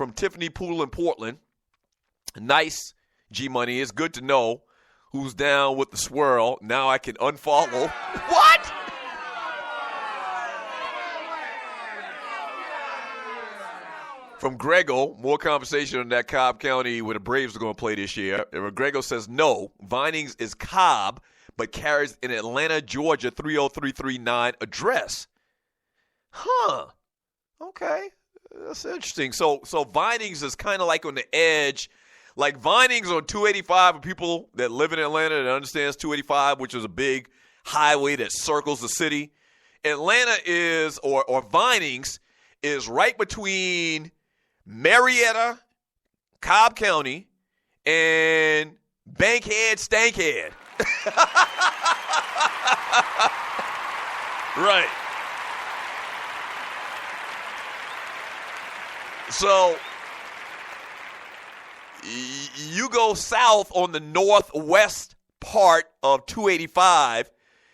from Tiffany Poole in Portland. Nice, G-Money. It's good to know who's down with the swirl. Now I can unfollow. What? From Grego, more conversation on that Cobb County where the Braves are going to play this year. And Grego says, no, Vinings is Cobb, but carries an Atlanta, Georgia 30339 address. Huh. Okay. That's interesting. So Vinings is kind of like on the edge. Like Vinings on 285 for people that live in Atlanta that understands 285, which is a big highway that circles the city. Atlanta is, or Vinings, is right between Marietta, Cobb County, and Bankhead, Stankhead. Right. So you go south on the northwest part of 285.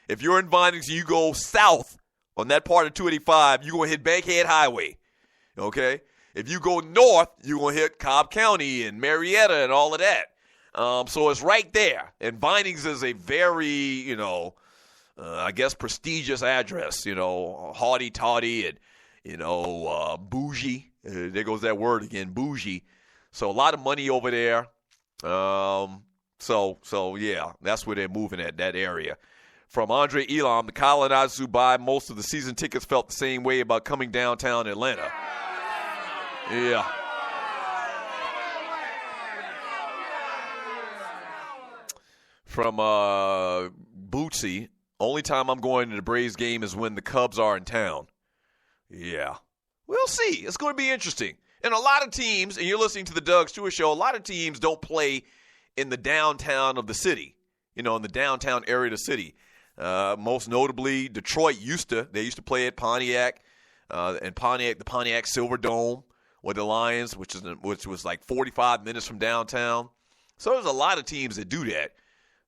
If you're in Vinings, you go south on that part of 285, you're going to hit Bankhead Highway. Okay? If you go north, you're going to hit Cobb County and Marietta and all of that. So it's right there. And Vinings is a very, I guess prestigious address, haughty-toddy and, bougie. There goes that word again, bougie. So a lot of money over there. So yeah, that's where they're moving at, that area. From Andre Elam, the colonizers who buy most of the season tickets felt the same way about coming downtown Atlanta. Yeah. From Bootsy, only time I'm going to the Braves game is when the Cubs are in town. Yeah. We'll see. It's going to be interesting. And a lot of teams, and you're listening to the Doug Stewart Show, a lot of teams don't play in the downtown of the city, in the downtown area of the city. Most notably, Detroit used to play at Pontiac, and the Pontiac Silver Dome with the Lions, which was like 45 minutes from downtown. So there's a lot of teams that do that.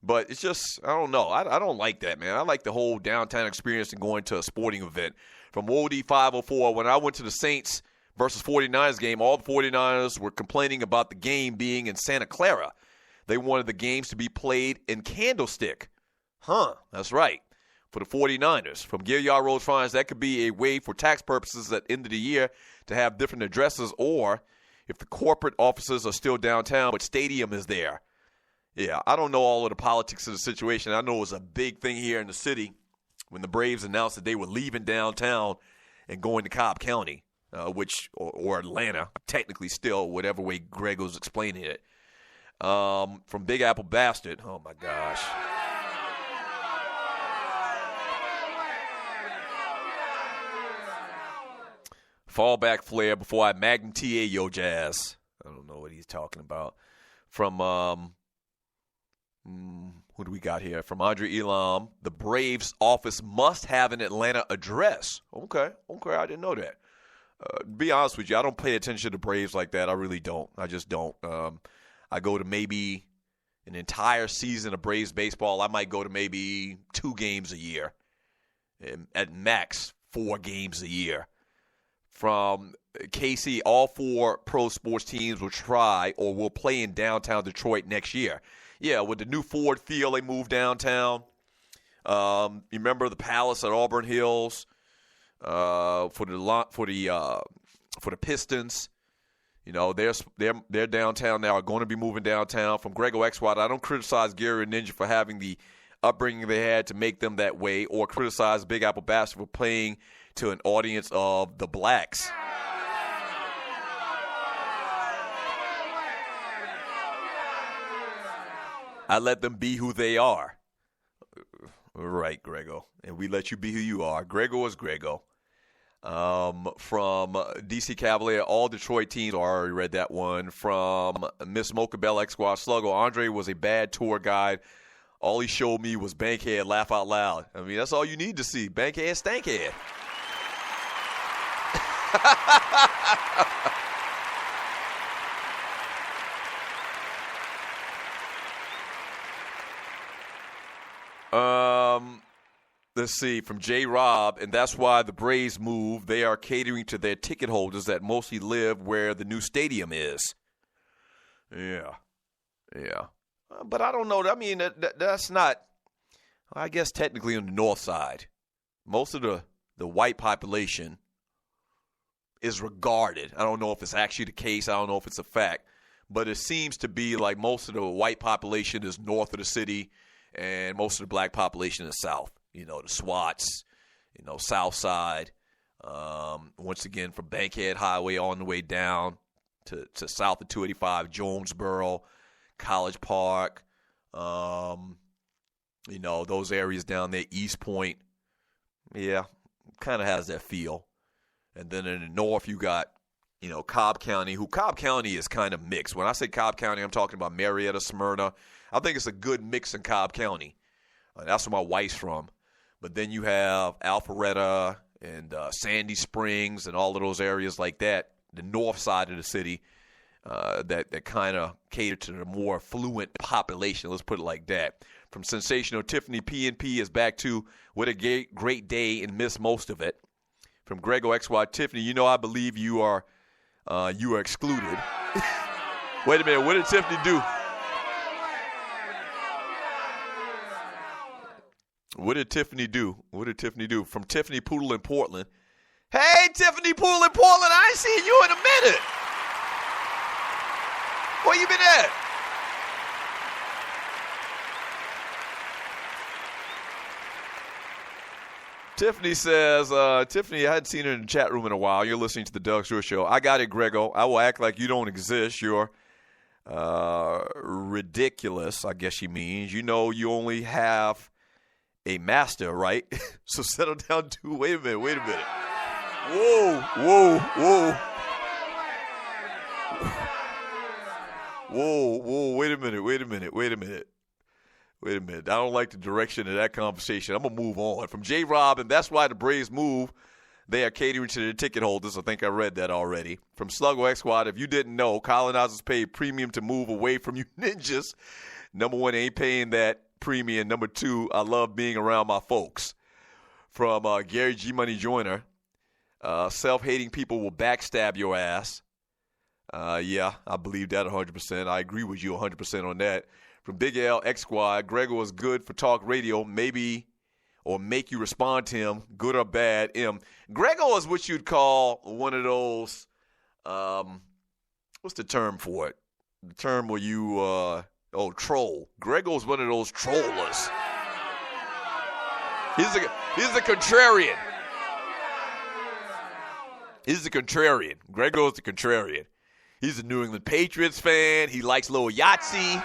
But it's just, I don't know. I don't like that, man. I like the whole downtown experience and going to a sporting event. From Wody 504, when I went to the Saints versus 49ers game, all the 49ers were complaining about the game being in Santa Clara. They wanted the games to be played in Candlestick. Huh, that's right. For the 49ers. From Gilliard Road Farms, that could be a way for tax purposes at the end of the year to have different addresses, or if the corporate offices are still downtown but stadium is there. Yeah, I don't know all of the politics of the situation. I know it was a big thing here in the city when the Braves announced that they were leaving downtown and going to Cobb County, or Atlanta, technically still, whatever way Greg was explaining it. From Big Apple Bastard, oh my gosh. Fallback flare before I Magnum TA yo jazz. I don't know what he's talking about. From who do we got here? From Andre Elam, the Braves office must have an Atlanta address. Okay, I didn't know that. To be honest with you, I don't pay attention to the Braves like that. I really don't. I just don't. I go to maybe an entire season of Braves baseball. I might go to maybe 2 games a year. At max, 4 games a year. From KC, all 4 pro sports teams will try or will play in downtown Detroit next year. Yeah, with the new Ford Field, they moved downtown. You remember the Palace at Auburn Hills for the Pistons. They're downtown now. Are going to be moving downtown. From Grego X-Watt, I don't criticize Gary and Ninja for having the upbringing they had to make them that way, or criticize Big Apple Bastard for playing to an audience of the blacks. I let them be who they are. Right, Grego. And we let you be who you are. Grego is Grego. From DC Cavalier, all Detroit teams, I already read that one. From Miss Mocha Bell X Squad Sluggo, Andre was a bad tour guide. All he showed me was Bankhead, laugh out loud. I mean, that's all you need to see. Bankhead, Stankhead. let's see, from J. Rob, and that's why the Braves move. They are catering to their ticket holders that mostly live where the new stadium is. Yeah. But I don't know. I mean, that's not, I guess, technically on the north side. Most of the white population is regarded. I don't know if it's actually the case. I don't know if it's a fact. But it seems to be like most of the white population is north of the city and most of the black population is south. You know, the SWATs, south side. Once again, from Bankhead Highway on the way down to south of 285, Jonesboro, College Park, those areas down there, East Point. Yeah, kind of has that feel. And then in the north, you got, Cobb County, Cobb County is kind of mixed. When I say Cobb County, I'm talking about Marietta, Smyrna. I think it's a good mix in Cobb County. That's where my wife's from. But then you have Alpharetta and Sandy Springs and all of those areas like that, the north side of the city, that kind of cater to the more affluent population. Let's put it like that. From sensational Tiffany P&P is back to what a great day and miss most of it. From Grego XY Tiffany, I believe you are excluded. Wait a minute, what did Tiffany do? What did Tiffany do? From Tiffany Poodle in Portland. Hey, Tiffany Poodle in Portland, I ain't seen you in a minute. Where you been at? Tiffany says, I hadn't seen her in the chat room in a while. You're listening to the Doug Stewart Show. I got it, Grego. I will act like you don't exist. You're ridiculous, I guess she means. You only have a master, right? So settle down to, wait a minute. Whoa. Whoa, wait a minute. I don't like the direction of that conversation. I'm going to move on. From J. Rob, and that's why the Braves move. They are catering to their ticket holders. I think I read that already. From Sluggo X Squad, if you didn't know, colonizers pay premium to move away from you ninjas. Number one, ain't paying that premium. Number two, I love being around my folks. From Gary G. Money Joyner, self-hating people will backstab your ass. Yeah, I believe that 100%. I agree with you 100% on that. From Big L X Squad, Gregor is good for talk radio, maybe, or make you respond to him, good or bad. Gregor is what you'd call one of those, what's the term for it? The term where you, troll. Gregor is one of those trollers. He's a contrarian. Gregor is the contrarian. He's a New England Patriots fan. He likes little Yahtzee.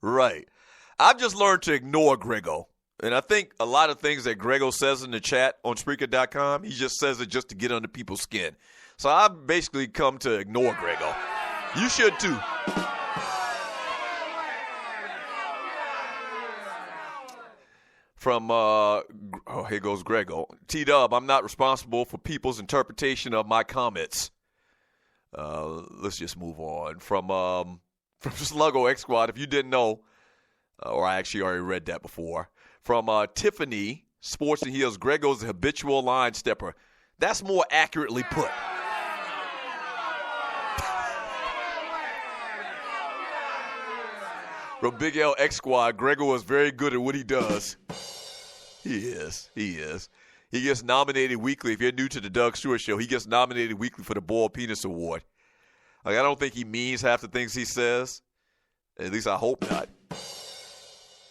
Right. I've just learned to ignore Grego. And I think a lot of things that Grego says in the chat on Spreaker.com, he just says it just to get under people's skin. So I've basically come to ignore Grego. You should too. From, here goes Grego. T-Dub, I'm not responsible for people's interpretation of my comments. Let's just move on. From Sluggo X Squad, if you didn't know, or I actually already read that before. From Tiffany, Sports and Heels, Grego's a habitual line stepper. That's more accurately put. From Big L X Squad, Grego is very good at what he does. He is. He gets nominated weekly. If you're new to the Doug Stewart Show, he gets nominated weekly for the Bald Penis Award. Like, I don't think he means half the things he says. At least I hope not.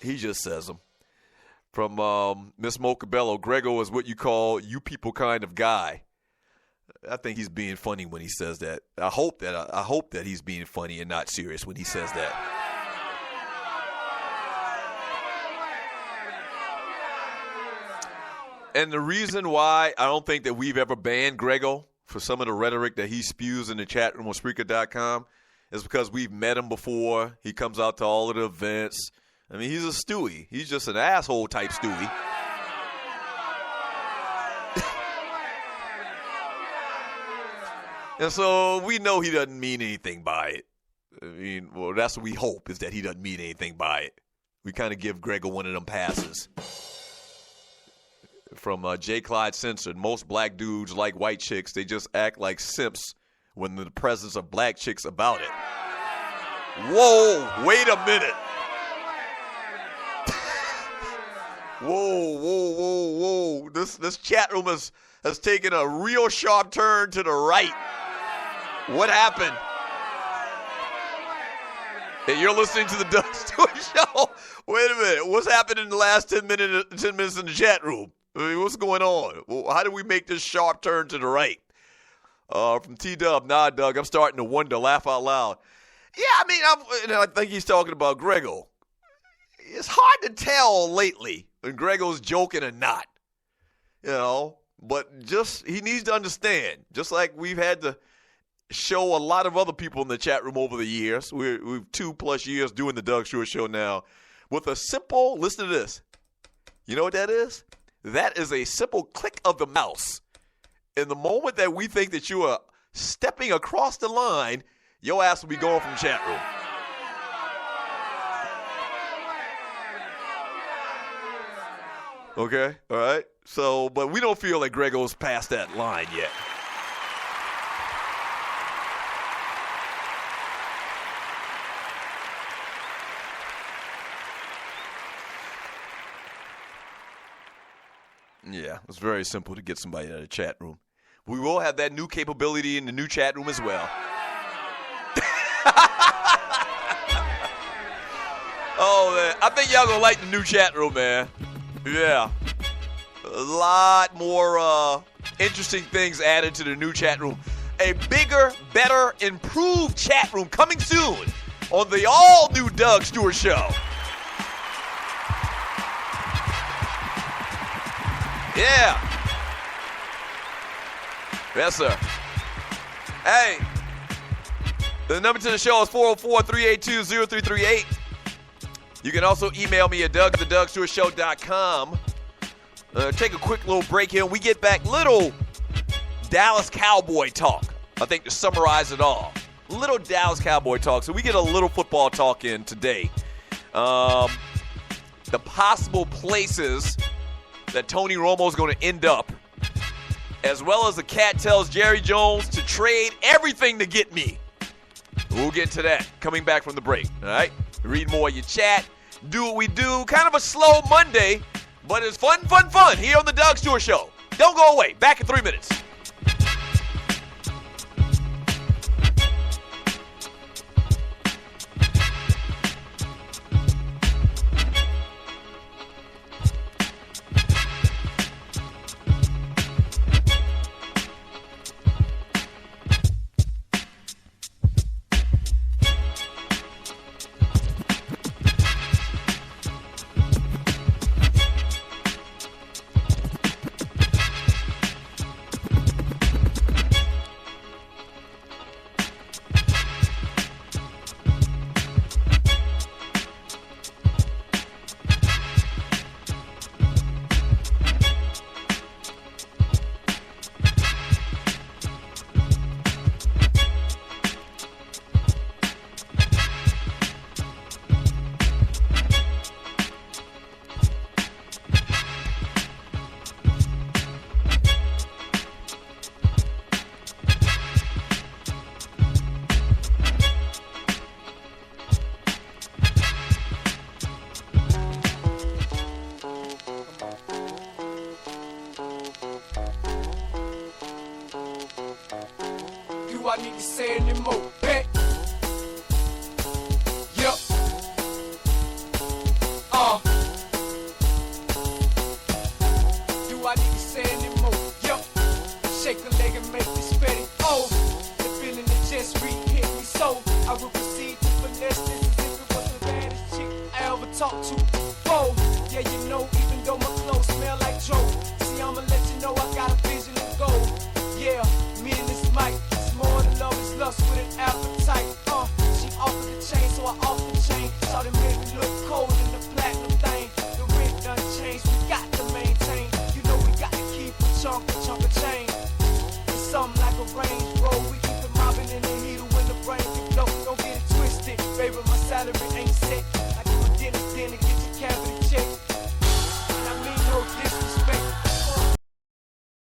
He just says them. From Miss Mocabello, Grego is what you call you people kind of guy. I think he's being funny when he says that. I hope that he's being funny and not serious when he says that. And the reason why I don't think that we've ever banned Grego for some of the rhetoric that he spews in the chat room on Spreaker.com is because we've met him before. He comes out to all of the events. I mean, he's a Stewie. He's just an asshole type Stewie. And so we know he doesn't mean anything by it. mean, well, that's what we hope, is that he doesn't mean anything by it. We kind of give Grego one of them passes. From J. Clyde Censored, most black dudes like white chicks. They just act like simps when in the presence of black chicks about it. Whoa, wait a minute. Whoa. This chat room has taken a real sharp turn to the right. What happened? Hey, you're listening to the Doug Stewart Show. Wait a minute. What's happened in the last 10 minutes in the chat room? I mean, what's going on? Well, how do we make this sharp turn to the right? From T-Dub, nah, Doug, I'm starting to wonder, laugh out loud. Yeah, I mean, I think he's talking about Grego. It's hard to tell lately when Grego's joking or not, but he needs to understand, just like we've had to show a lot of other people in the chat room over the years. We've 2+ years doing the Doug Stewart Show now with a simple, listen to this. You know what that is? That is a simple click of the mouse. In the moment that we think that you are stepping across the line, your ass will be going from the chat room. Okay, all right. So, but we don't feel like Grego's past that line yet. Yeah, it's very simple to get somebody out of the chat room. We will have that new capability in the new chat room as well. Oh, man. I think y'all gonna like the new chat room, man. Yeah. A lot more interesting things added to the new chat room. A bigger, better, improved chat room coming soon on the all-new Doug Stewart Show. Yeah. Yes, sir. Hey, the number to the show is 404-382-0338. You can also email me at doug@thedougstewartshow.com. Take a quick little break here. When we get back, little Dallas Cowboy talk. I think to summarize it all. Little Dallas Cowboy talk. So we get a little football talk in today. The possible places that Tony Romo is going to end up, as well as the cat tells Jerry Jones to trade everything to get me. We'll get to that coming back from the break, all right? Read more of your chat, do what we do. Kind of a slow Monday, but it's fun here on the Doug Stewart Show. Don't go away. Back in 3 minutes. I need to say anymore, bet. Yup. Do I need to say anymore? Yup. Shake a leg and make me steady. Oh, the feeling that just re-hit me so I will proceed to finesse this as if it was the baddest chick I ever talked to. Oh, yeah, you know, even though my clothes smell like Joe. See, I'ma let you know I got a vision of gold. Yeah, me and this mic. More than love is lust with an appetite. She offered the chain, so I offered the chain. Shawty made me look cold in the platinum thing. The rent done changed, we got to maintain. You know we got to keep a chunk of chain. It's something like a Range Rover. We keep it mobbing in the heater when the brain can blow. Don't get it twisted. salary ain't set.